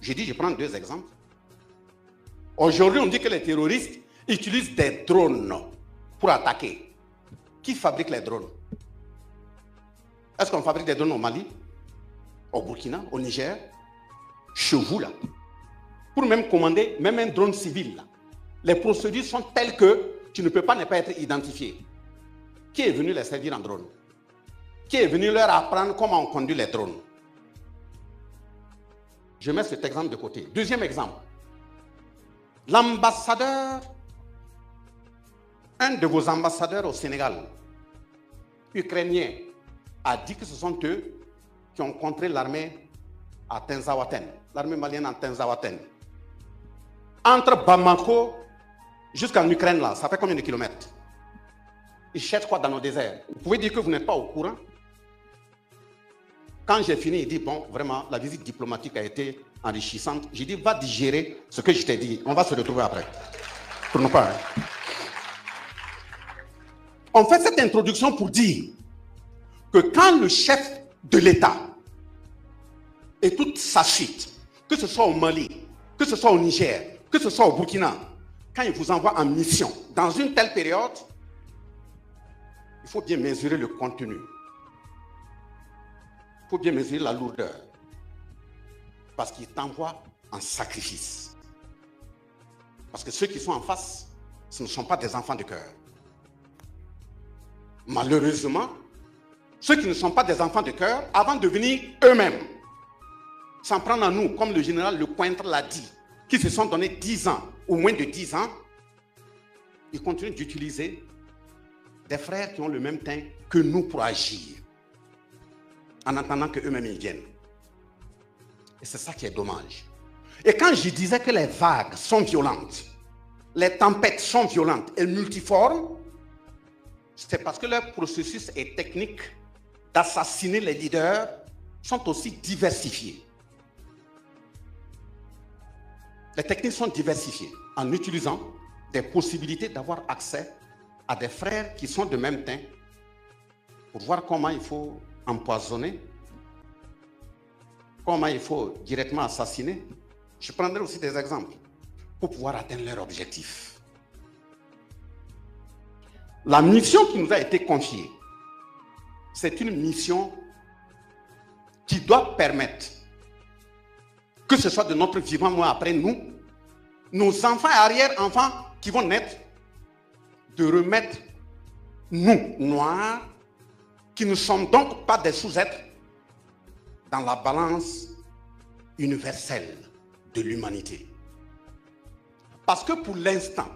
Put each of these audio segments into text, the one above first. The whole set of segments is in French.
J'ai dit, je prends deux exemples. Aujourd'hui, on dit que les terroristes utilisent des drones pour attaquer. Qui fabrique les drones? Est-ce qu'on fabrique des drones au Mali, au Burkina, au Niger, chez vous là? Pour même commander, même un drone civil là, les procédures sont telles que tu ne peux pas ne pas être identifié. Qui est venu les servir en drone? Qui est venu leur apprendre comment on conduit les drones? Je mets cet exemple de côté. Deuxième exemple. L'ambassadeur, un de vos ambassadeurs au Sénégal, ukrainien, a dit que ce sont eux qui ont contré l'armée à Tinzaouaten, l'armée malienne en Tinzaouaten. Entre Bamako jusqu'en Ukraine, là, ça fait combien de kilomètres? Ils cherchent quoi dans nos déserts? Vous pouvez dire que vous n'êtes pas au courant? Quand j'ai fini, il dit, bon, vraiment, la visite diplomatique a été enrichissante. J'ai dit, va digérer ce que je t'ai dit. On va se retrouver après. Pour ne pas. On fait cette introduction pour dire que quand le chef de l'État et toute sa suite, que ce soit au Mali, que ce soit au Niger, que ce soit au Burkina, quand il vous envoie en mission dans une telle période, il faut bien mesurer le contenu. Il faut bien mesurer la lourdeur. Parce qu'il t'envoie en sacrifice. Parce que ceux qui sont en face, ce ne sont pas des enfants de cœur. Malheureusement, ceux qui ne sont pas des enfants de cœur, avant de venir eux-mêmes, s'en prendre à nous, comme le général Lecointre l'a dit, qui se sont donné 10 ans, ou moins de 10 ans, ils continuent d'utiliser des frères qui ont le même teint que nous pour agir, en attendant qu'eux-mêmes ils viennent. Et c'est ça qui est dommage. Et quand je disais que les vagues sont violentes, les tempêtes sont violentes et multiformes, c'est parce que leur processus est technique d'assassiner les leaders sont aussi diversifiés. Les techniques sont diversifiées en utilisant des possibilités d'avoir accès à des frères qui sont de même teint pour voir comment il faut empoisonner, comment il faut directement assassiner. Je prendrai aussi des exemples pour pouvoir atteindre leur objectif. La mission qui nous a été confiée, c'est une mission qui doit permettre, que ce soit de notre vivant, moi après nous, nos enfants et arrière-enfants qui vont naître, de remettre nous, noirs, qui ne sommes donc pas des sous-êtres, dans la balance universelle de l'humanité. Parce que pour l'instant,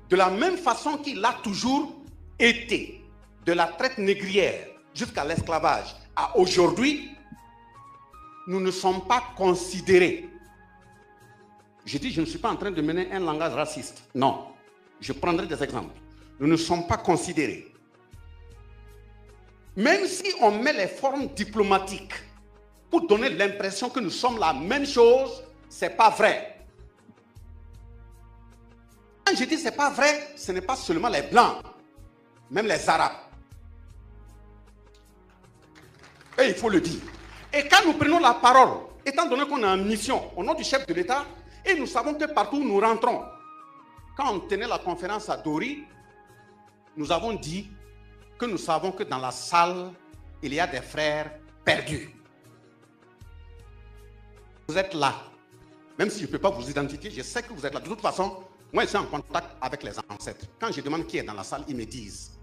de la même façon qu'il a toujours été, de la traite négrière jusqu'à l'esclavage à aujourd'hui, nous ne sommes pas considérés. Je dis, je ne suis pas en train de mener un langage raciste. Non, je prendrai des exemples. Nous ne sommes pas considérés. Même si on met les formes diplomatiques pour donner l'impression que nous sommes la même chose, ce n'est pas vrai. Quand je dis ce n'est pas vrai, ce n'est pas seulement les Blancs, même les Arabes. Et il faut le dire. Et quand nous prenons la parole, étant donné qu'on est en mission au nom du chef de l'État, et nous savons que partout où nous rentrons, quand on tenait la conférence à Dori, nous avons dit que nous savons que dans la salle, il y a des frères perdus. Vous êtes là. Même si je ne peux pas vous identifier, je sais que vous êtes là. De toute façon, moi je suis en contact avec les ancêtres. Quand je demande qui est dans la salle, ils me disent.